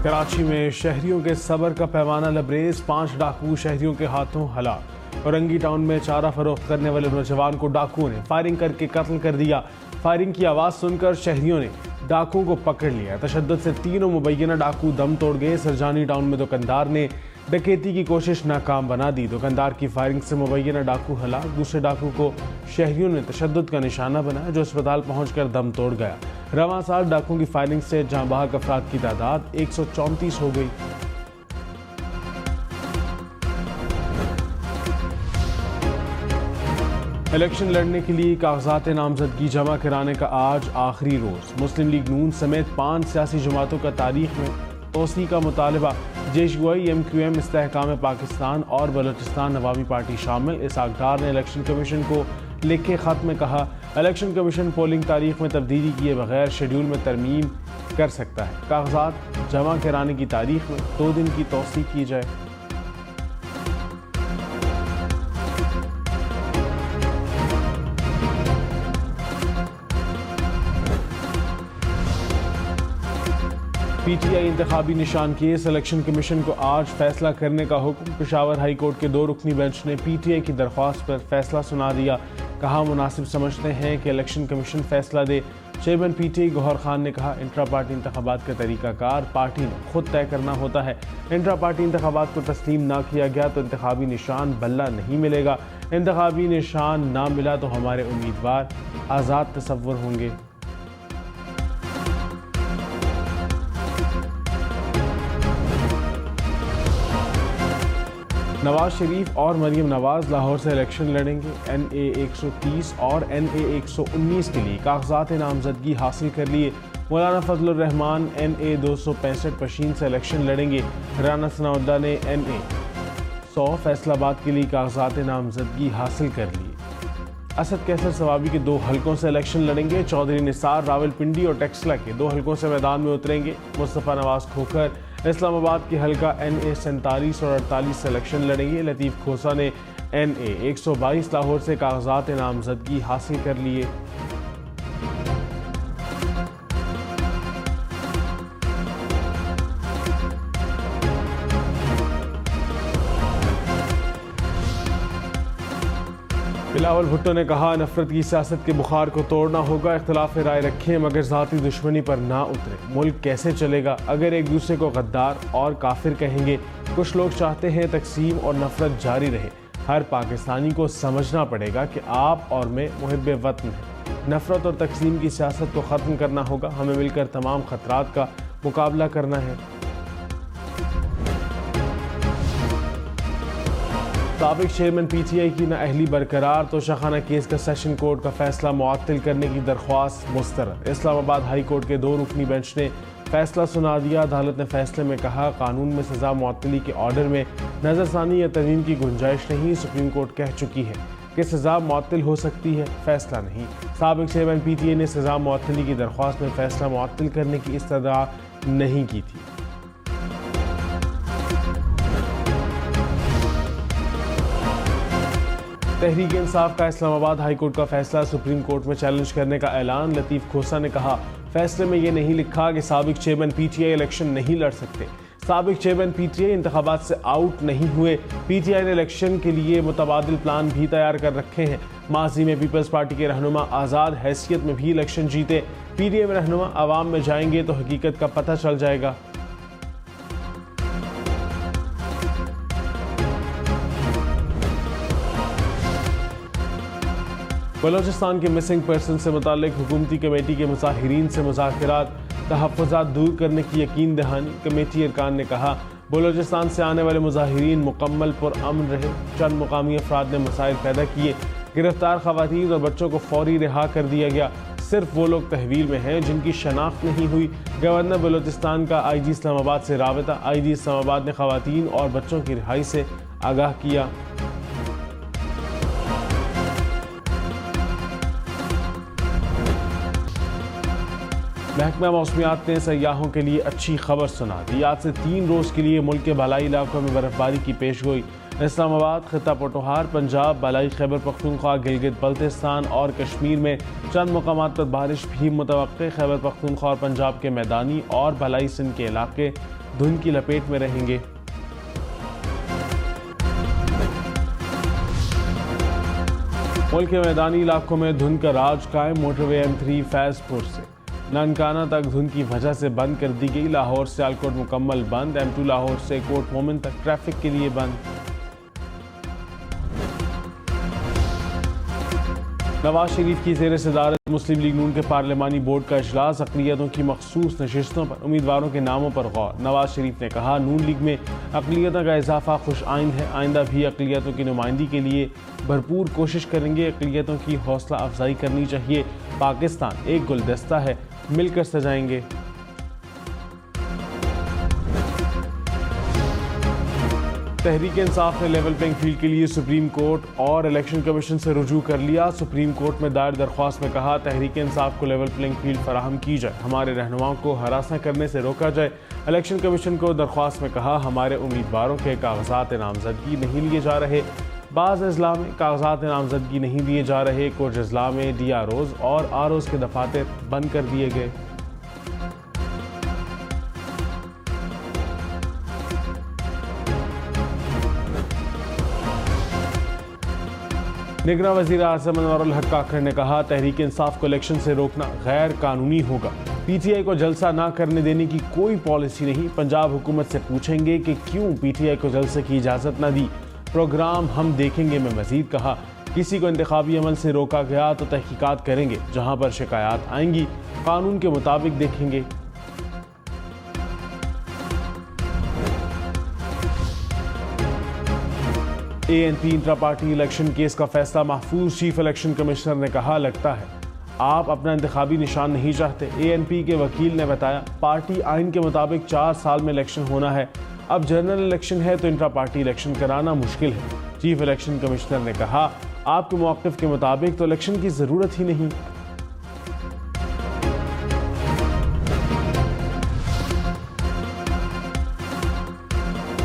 कराची में शहरियों के सब्र का पैमाना लबरेज, 5 डाकू शहरियों के हाथों हलाक। औरंगी टाउन में चारा फरोख्त करने वाले नौजवान को डाकुओं ने फायरिंग करके कत्ल कर दिया। फायरिंग की आवाज़ सुनकर शहरियों ने डाकुओं को पकड़ लिया। तशद्दुद से तीनों मुबैना डाकू दम तोड़ गए। सरजानी टाउन में दुकानदार ने डकैती की कोशिश नाकाम बना दी। दुकानदार की फायरिंग से मुबैना डाकू हलाक। दूसरे डाकू को शहरियों ने तशद्दुद का निशाना बनाया, जो अस्पताल पहुंचकर दम तोड़ गया। रवां साल डाकुओं की फायरिंग से जहां बहक अफराद की तादाद 134 हो गई। इलेक्शन लड़ने के लिए कागजात नामजदगी जमा कराने का आज आखिरी रोज। मुस्लिम लीग नून समेत 5 सियासी जमातों का तारीख में तोसी का मुतालबा। जेशगोई, MQM, इस्तेहकाम पाकिस्तान और बलोचिस्तान अवामी पार्टी शामिल। इसहाक डार ने इलेक्शन कमीशन को लिखे खत में कहा, इलेक्शन कमीशन पोलिंग तारीख में तब्दीली किए बगैर शेड्यूल में तरमीम कर सकता है। कागजात जमा कराने की तारीख में 2 दिन की तोसी की जाए। PTI इंतखाबी निशान केस। इलेक्शन कमीशन को आज फैसला करने का हुक्म। पेशावर हाई कोर्ट के 2 रुकनी बेंच ने PTI की दरख्वास्त पर फैसला सुना दिया। कहा, मुनासिब समझते हैं कि इलेक्शन कमीशन फैसला दे। चेयरमैन PTI गौहर खान ने कहा, इंट्रा पार्टी इंतखाबात का तरीकाकार पार्टी ने खुद तय करना होता है। इंट्रा पार्टी इंतखाबात को तस्लीम ना किया गया तो इंतखाबी निशान बल्ला नहीं मिलेगा। इंतखाबी निशान ना मिला तो हमारे उम्मीदवार आज़ाद तसव्वुर होंगे। नवाज शरीफ और मरियम नवाज लाहौर से इलेक्शन लड़ेंगे। NA 130 और NA 119 के लिए कागजात नामजदगी हासिल कर लिए। मौलाना फजलुर रहमान NA 265 पशीन से इलेक्शन लड़ेंगे। राना सनाउल्लाह ने NA 100 फैसलाबाद के लिए कागजात नामजदगी हासिल कर लिए। असद कैसर सवाबी के 2 हलकों से इलेक्शन लड़ेंगे। चौधरी निसार रावलपिंडी और टेक्सला के 2 हलकों से मैदान में उतरेंगे। मुस्तफ़ा नवाज खोखर इस्लामाबाद के हलका NA 47 और 48 से इलेक्शन लड़ेंगे। लतीफ़ खोसा ने NA 122 लाहौर से कागजात नामजदगी हासिल कर लिए। बिलावल भुट्टो ने कहा, नफरत की सियासत के बुखार को तोड़ना होगा। इख्तिलाफ राय रखें मगर ज़ाती दुश्मनी पर ना उतरे। मुल्क कैसे चलेगा अगर एक दूसरे को गद्दार और काफिर कहेंगे। कुछ लोग चाहते हैं तकसीम और नफरत जारी रहे। हर पाकिस्तानी को समझना पड़ेगा कि आप और मैं मुहिब्बे वतन हैं। नफरत और तकसीम की सियासत को ख़त्म करना होगा। हमें मिलकर तमाम खतरात का मुकाबला करना है। साबिक चेयरमैन PTI की नाअहली बरकरार। तोशाखाना केस का सेशन कोर्ट का फैसला मुअत्तल करने की दरख्वास्त मुस्तरद। इस्लामाबाद हाई कोर्ट के 2 रुकनी बेंच ने फैसला सुना दिया। अदालत ने फैसले में कहा, कानून में सजा मुअत्तली के ऑर्डर में नजरसानी या तरमीम की गुंजाइश नहीं। सुप्रीम कोर्ट कह चुकी है कि सजा मुअत्तल हो सकती है, फैसला नहीं। साबिक चेयरमैन PTI ने सजा मुअत्तली की दरख्वास्त में फैसला मुअत्तल करने की इस्तदा नहीं की थी। तहरीक इंसाफ का इस्लामाबाद हाई कोर्ट का फैसला सुप्रीम कोर्ट में चैलेंज करने का ऐलान। लतीफ़ खोसा ने कहा, फैसले में ये नहीं लिखा कि साबिक चेयरमैन PTI इलेक्शन नहीं लड़ सकते। साबिक चेयरमैन PTI इंतखाबात से आउट नहीं हुए। PTI ने इलेक्शन के लिए मुतबादिल प्लान भी तैयार कर रखे हैं। माजी में पीपल्स पार्टी के रहनुमा आज़ाद हैसियत में भी इलेक्शन जीते। PTI में रहनुमा आवाम में जाएंगे तो हकीकत का पता चल जाएगा। बलोचिस्तान के मिसिंग पर्सन से मुतालिक हुकूमती कमेटी के मुजाहिरीन से मुज़ाकरात तहफ़्फ़ुज़ात दूर करने की यकीन दहानी। कमेटी अरकान ने कहा, बलोचिस्तान से आने वाले मुजाहिरीन मुकम्मल पुरअमन रहे। चंद मुकामी अफराद ने मसाइल पैदा किए। गिरफ्तार ख़वातीन और बच्चों को फौरी रिहा कर दिया गया। सिर्फ वो लोग तहवील में हैं जिनकी शनाख्त नहीं हुई। गवर्नर बलोचिस्तान का IG इस्लामाबाद से राबता। IG इस्लामाबाद ने ख़वातीन और बच्चों की रिहाई से आगाह किया। महकमा मौसमियात ने सयाहों के लिए अच्छी खबर सुना दी। आज से 3 रोज़ के लिए मुल्क के बालाई इलाकों में बर्फबारी की पेशगोई। इस्लामाबाद, खिता पटोहार, पंजाब, बालाई खैबर पख्तूनख्वा, गिलगित बल्तिस्तान और कश्मीर में चंद मकामात पर बारिश भी मुतवक्के। खैबर पख्तूनख्वा और पंजाब के मैदानी और बालाई सिंध के इलाके धुंध की लपेट में रहेंगे। मुल्क के मैदानी इलाकों में धुंध का राज कायम। मोटरवे M3 फैजपुर से ननकाना तक धुंध की वजह से बंद कर दी गई। लाहौर से सियालकोट मुकम्मल बंद। M2 लाहौर से कोट मोमिन तक ट्रैफिक के लिए बंद। नवाज शरीफ की ज़ेर सदारत मुस्लिम लीग नून के पार्लिमानी बोर्ड का इजलास। अक़लियतों की मखसूस नशिस्तों पर उम्मीदवारों के नामों पर गौर। नवाज शरीफ ने कहा, नून लीग में अक़लियतों का इजाफा खुश आइंद है। आइंदा भी अक़लियतों की नुमाइंदगी के लिए भरपूर कोशिश करेंगे। अक़लियतों की हौसला अफजाई करनी चाहिए। पाकिस्तान एक गुलदस्ता है, मिलकर सजाएंगे। तहरीक इंसाफ ने लेवल प्लेइंग फील्ड के लिए सुप्रीम कोर्ट और इलेक्शन कमीशन से रुजू कर लिया। सुप्रीम कोर्ट में दायर दरख्वास्त में कहा, तहरीक इंसाफ को लेवल प्लेइंग फील्ड फराहम की जाए, हमारे रहनुमाओं को हरासा करने से रोका जाए। इलेक्शन कमीशन को दरख्वास्त में कहा, हमारे उम्मीदवारों के कागजात नामजदगी नहीं लिए जा रहे। बाज़ अजला में कागजात नामजदगी नहीं दिए जा रहे। कुछ अजला में DROs और ROs के दफातर बंद कर दिए गए। निगरान वज़ीर आज़म अनवरुल हक काकड़ ने कहा, तहरीक इंसाफ को इलेक्शन से रोकना गैर कानूनी होगा। PTI को जलसा ना करने देने की कोई पॉलिसी नहीं। पंजाब हुकूमत से पूछेंगे कि क्यों PTI को जलसे की इजाज़त न दी। प्रोग्राम हम देखेंगे में मज़ीद कहा, किसी को इंतखाबी अमल से रोका गया तो तहकीकात करेंगे। जहाँ पर शिकायत आएंगी कानून के मुताबिक देखेंगे। ANP intra party election case का फैसला महफूज। चीफ इलेक्शन कमिश्नर ने कहा, लगता है आप अपना इंतखाबी निशान नहीं चाहते। ANP के वकील ने बताया, पार्टी आइन के मुताबिक 4 साल में इलेक्शन होना है। अब जनरल इलेक्शन है तो इंट्रा पार्टी इलेक्शन कराना मुश्किल है। चीफ इलेक्शन कमिश्नर ने कहा, आपके मौक़िफ़ के मुताबिक तो इलेक्शन की ज़रूरत ही नहीं।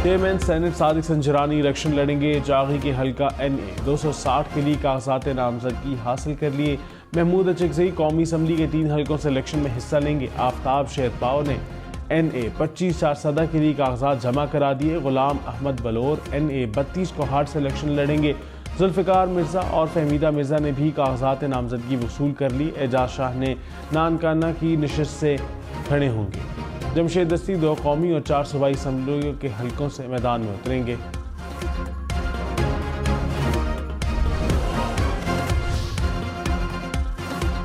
Chairman senate Sadiq Sanjrani election लड़ेंगे। जागी के हल्का NA 260 के लिए कागजात नामजदगी हासिल कर लिए। महमूद अचकज़ई कौमी असम्बली के 3 हल्कों से इलेक्शन में हिस्सा लेंगे। आफ्ताब शेरपाव ने NA 25 4 के लिए कागजात जमा करा दिए। गुलाम अहमद बलोर NA 32 कोहाट से इलेक्शन लड़ेंगे। जुल्फ़िकार मिर्ज़ा और फहमीदा मिर्ज़ा ने भी कागजात नामजदगी वसूल कर ली। एजाज शाह ने नानकाना की नशिस्त से खड़े होंगे। जमशेद दस्ती 2 कौमी और 4 सूबाई असम्बलियों के हल्कों से मैदान में उतरेंगे।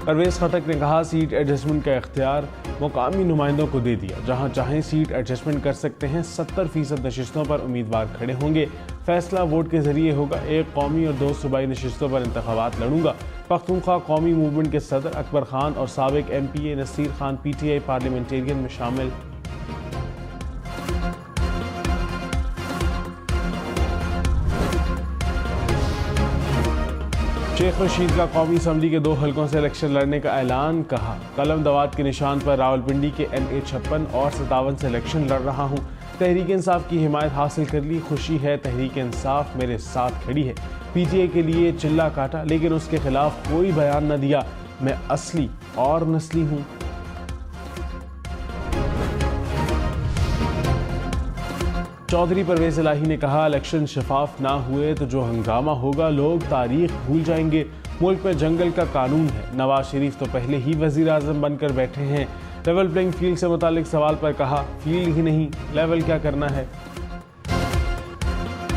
परवेज़ खटक ने कहा, सीट एडजस्टमेंट का इख्तियार मुकामी नुमाइंदों को दे दिया। जहां चाहें सीट एडजस्टमेंट कर सकते हैं। 70% नशिस्तों पर उम्मीदवार खड़े होंगे। फैसला वोट के जरिए होगा। 1 कौमी और 2 सूबाई नशिस्तों पर इंतखाबात लड़ूंगा। पख्तूनख्वा कौमी मूवमेंट के सदर अकबर खान और साबिक MPA Naseer Khan PTI parliamentarian में शामिल। शेख रशीद का कौमी असम्बली के 2 हल्कों से इलेक्शन लड़ने का ऐलान। कहा, कलम दवात के निशान पर रावलपिंडी के NA 56 और 57 से इलेक्शन लड़ रहा हूँ। तहरीक इंसाफ की हिमायत हासिल कर ली, खुशी है। तहरीक इंसाफ मेरे साथ खड़ी है। PTI के लिए चिल्ला काटा लेकिन उसके खिलाफ कोई बयान न दिया। मैं असली और नस्ली हूँ। चौधरी परवेज़ इलाही ने कहा, इलेक्शन शफाफ ना हुए तो जो हंगामा होगा लोग तारीख भूल जाएंगे। मुल्क में जंगल का कानून है। नवाज शरीफ तो पहले ही वज़ीर आज़म बनकर बैठे हैं। लेवल प्लेइंग फील्ड से मुतालिक सवाल पर कहा, फील्ड ही नहीं लेवल क्या करना है।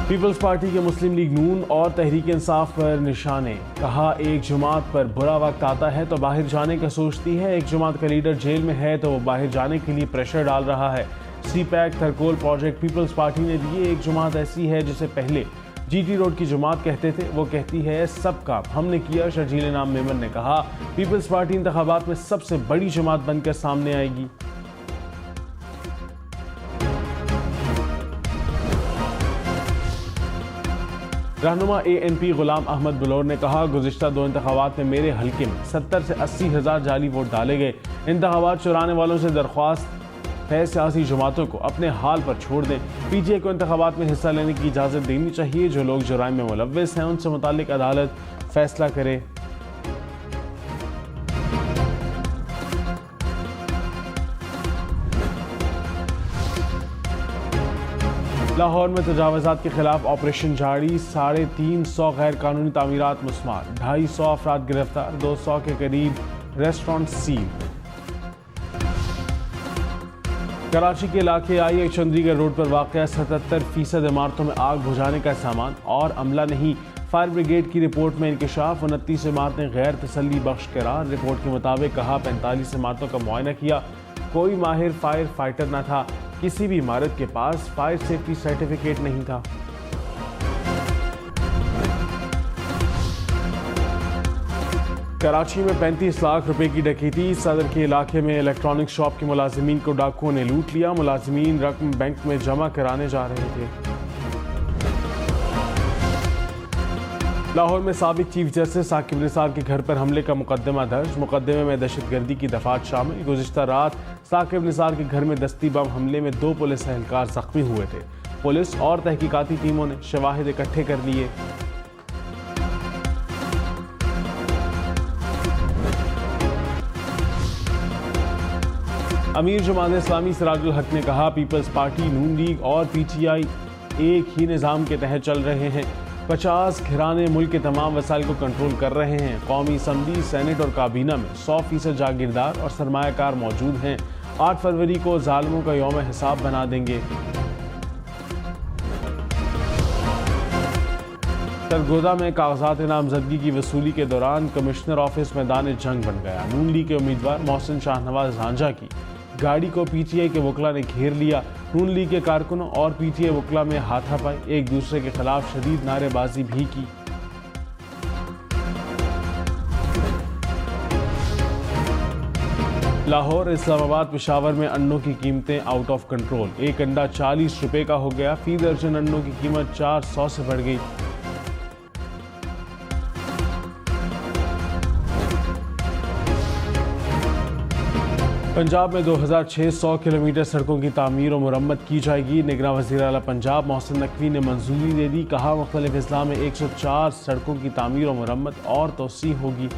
पीपल्स पार्टी के मुस्लिम लीग नून और तहरीक इंसाफ पर निशाने। कहा, एक जमात पर बुरा वक्त आता है तो बाहर जाने का सोचती है। एक जमात का लीडर जेल में है तो वो बाहर जाने के लिए प्रेशर डाल रहा है। CPAC Thar Coal project Peoples Party ने दिए। एक जमात ऐसी है जिसे पहले GT रोड की जमात कहते थे, वो कहती है सब काम हमने किया। शर्जील नाम मेमन ने कहा, पीपल्स पार्टी इंतखाबात में सबसे बड़ी जमात बनकर सामने आएगी। रहनुमा ANP गुलाम अहमद बलोर ने कहा, गुज़िश्ता 2 इंतखाबात में मेरे हल्के में 70 से 80 हज़ार जाली वोट डाले गए। इंतखाबात चुराने वालों से दरख्वास्त है सियासी जमातों को अपने हाल पर छोड़ दें। PTI को इंतखाबात में हिस्सा लेने की इजाज़त देनी चाहिए। जो लोग जुराइम में मुलव्वस हैं उनसे मुतालिक अदालत फैसला करे। लाहौर में तजावज़ात के खिलाफ ऑपरेशन जारी, 350 गैर कानूनी तामीरात मुस्मार, 250 अफराद गिरफ्तार, 200 के करीब रेस्टोरेंट सील। कराची के इलाके आई चंडीगढ़ रोड पर वाक़ 77% इमारतों में आग बुझाने का सामान और अमला नहीं। फायर ब्रिगेड की रिपोर्ट में इंकशाफ, 29 इमारतें गैर तसल्ली बख्श करार। रिपोर्ट के मुताबिक कहा 45 इमारतों का मुआयना किया, कोई माहिर फायर फाइटर न था, किसी भी इमारत के पास फायर सेफ्टी सर्टिफिकेट नहीं था। कराची में 35 लाख रुपए की डकैती, सदर के इलाके में इलेक्ट्रॉनिक शॉप के मुलाजिमीन को डाकुओं ने लूट लिया। मुलाजिमीन रकम बैंक में जमा कराने जा रहे थे। लाहौर में साबिक चीफ जस्टिस साकिब निसार के घर पर हमले का मुकदमा दर्ज, मुकदमे में दहशतगर्दी की दफात शामिल। गुज़िश्ता रात साकिब निसार के घर में दस्ती बम हमले में 2 पुलिस एहलकार जख्मी हुए थे। पुलिस और तहकीकाती टीमों ने शवाहिद इकट्ठे कर लिए। अमीर जमात इस्लामी सिराजुल हक ने कहा पीपल्स पार्टी, नून लीग और पीटीआई एक ही निज़ाम के तहत चल रहे हैं। 50 घराने मुल्क के तमाम वसाइल को कंट्रोल कर रहे हैं। कौमी असम्बली, सेनेट और काबीना में 100% जागीरदार और सरमायाकार मौजूद हैं। 8 फरवरी को जालिमों का यौम हिसाब बना देंगे। सरगोदा में कागजात नामजदगी की वसूली के दौरान कमिश्नर ऑफिस मैदान जंग बन गया। नून लीग के उम्मीदवार मोहसिन शाहनवाज झांझा की गाड़ी को पीटीआई के वकला ने घेर लिया। नून लीग के कारकुनों और पीटीआई वकला में हाथापाई, एक दूसरे के खिलाफ शदीद नारेबाजी भी की। लाहौर, इस्लामाबाद, पेशावर में अंडों की कीमतें आउट ऑफ कंट्रोल। एक अंडा 40 रुपए का हो गया। फी दर्जन अंडों की कीमत 400 से बढ़ गई। पंजाब में 2600 किलोमीटर सड़कों की तामीर और मुरम्मत की जाएगी। निगरान वज़ीर आला पंजाब मोहसिन नकवी ने मंजूरी दे दी। कहा मुख्तलिफ अजला में 104 सड़कों की तामीर और मुरम्मत और तोसी होगी।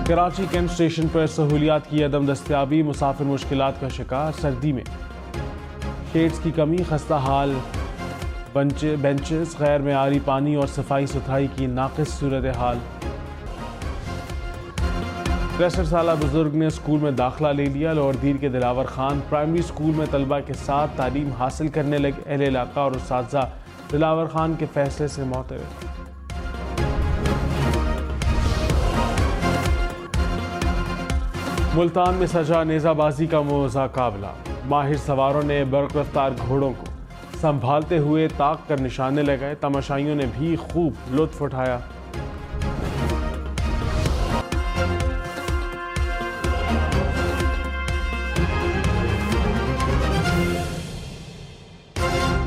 कराची कैंट स्टेशन पर सहूलियात की अदम दस्तयाबी, मुसाफिर मुश्किलात का शिकार। सर्दी में शेड्स की कमी, खस्ता हाल बेंचेस, गैर मेयारी पानी और सफाई सुथराई की नाक़िस सूरत हाल। 63 साला बुजुर्ग ने स्कूल में दाखिला ले लिया। लाहौरदीर के दिलावर खान प्राइमरी स्कूल में तलबा के साथ तालीम हासिल करने लगे। अहले इलाका और उस्ताज़ा दिलावर खान के फैसले से मुतरफ़। मुल्तान में सजा नेज़ाबाजी का मुकाबला, माहिर सवारों ने बर्क रफ्तार घोड़ों को संभालते हुए ताक कर निशाने लगाए। तमाशाइयों ने भी खूब लुत्फ़ उठाया।